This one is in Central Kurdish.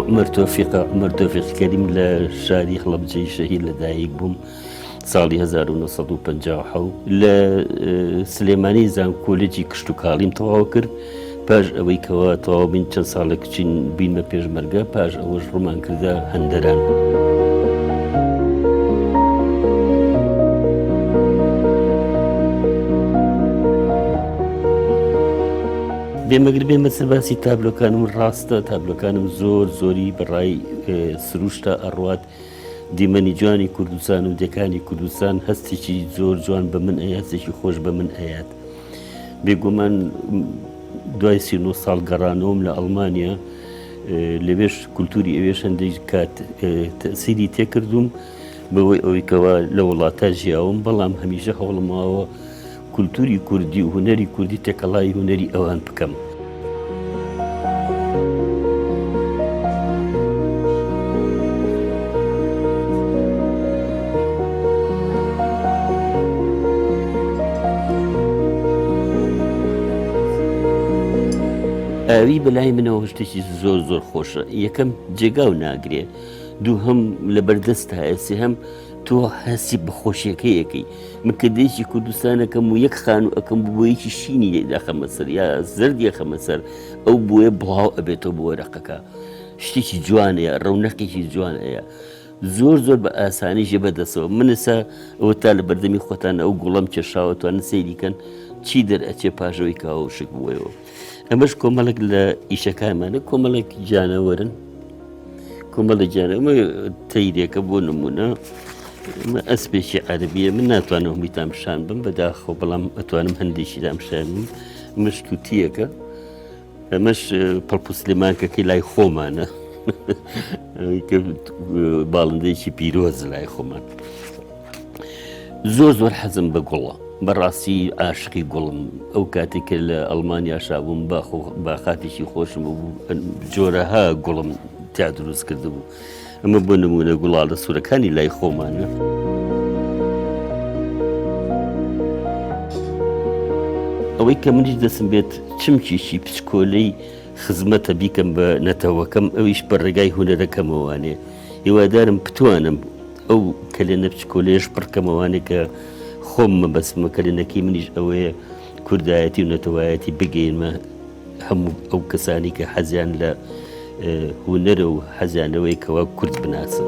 عمر تۆفیق کەریم لە شاری هەڵەبجەی شەهید لەدایک بووم ساڵی 1950 لە سلێمانی زان کۆلێجی کشت و کاڵیم تەواو کرد پاش ئەوەی کەوا تەواو بین چەند ساڵێک چین بینمە پێشمەرگە پاش ئەوەش ڕوومان کردە هەندەران. بێمەگر بێمە سەرباسی تابلۆکانم ڕاستە تابلۆکانم زۆری بەڕای سروشتە ئەڕوات دیمەنی جوانی کوردستان و دەکانی کوردستان هەستێکی زۆر جوان بە من ئەیات هەستێکی خۆش بە من ئەیات بێگومان دوای 39 ساڵ گەڕانەوەم لە ئەڵمانیا لەوێش کولتوری ئەوێش هەندێک کات تەسیری تێکردوم بەوەی ئەوەی کەوا لە وڵاتە ژیاوم بەڵام هەمیشە هەوڵماوە کولتوری کوردی و هونەری کوردی تێکەڵای هونەری ئەوان بکەم. ئاوی بەلای منەوە شتێکی زۆر خۆشە یەکەم جێگاو ناگرێ دووهەم لە بەردەست هەیە سێهەم تۆ هەستی بەخۆشیەکەیەکەی من کە دێشی کوردستانەکەم و یەک خان و ئەەکەم بۆیەکی شینی داخەمە سەر یا زەردی خەمە سەر ئەو بۆیە بڵاو ئەبێتەوە بۆ وەرەقەکە شتێکی جوانەیە ڕەونەقێکی جوانەیە زۆر بە ئاسانی ژێ بەدەسەوە منسا ئەوە تا لە بەردەمی خۆتان ئەو گوڵەم کێشاوە توانە سەیریکەن چی دەرئەچێ پاژەوەی کاوە و شک بووەوە ئەمەش کۆمەڵێک لە ئیشەکانمانە کۆمەڵێک جانەوەرن کۆمەڵە جانەوە تەیرێکە بۆ نمونە ئەسپێکی عەرەبیە من ناتوانم هەموویتان پیشان بم بەداخەوە بەڵام ئەتوانم هەندێکیدام پیشانم ئەمەش تووتیەکە ئەمەش پەڵپوسلێمانکەکەی لای خۆمانە باڵندەیەکی پیرۆز لای خۆمان زۆر حەزم بە گوڵە بەڕاستی عاشقی گوڵم ئەو کاتێکە لە ئەڵمانیا شابووم باخاتێکی خۆشم بوو جۆرەها گوڵم تا دروست کرده بوو ئەمە بۆ نمونە گوڵاڵە سوورەکانی لای خۆمانە ئەوەی کە منیش دەسم بێت چمکیشی پچکۆلەی خزمەتە بیکەم بە نەتەوەکەم ئەویش بە ڕێگای هونەرەکەمەوانێ هیوادارم بتوانم ئەو کەلێنە پچکۆلەیەش پڕکەمەوانێ کە خۆم مەبەسمە کەلێنەکەی منیش ئەوەیە کوردایەتی و نەتەوایەتی بگەینمە هەموو ئەو کەسانی کە حەزیان لە هونەرە و حەزیانەوەی کەوا کورد بناسن.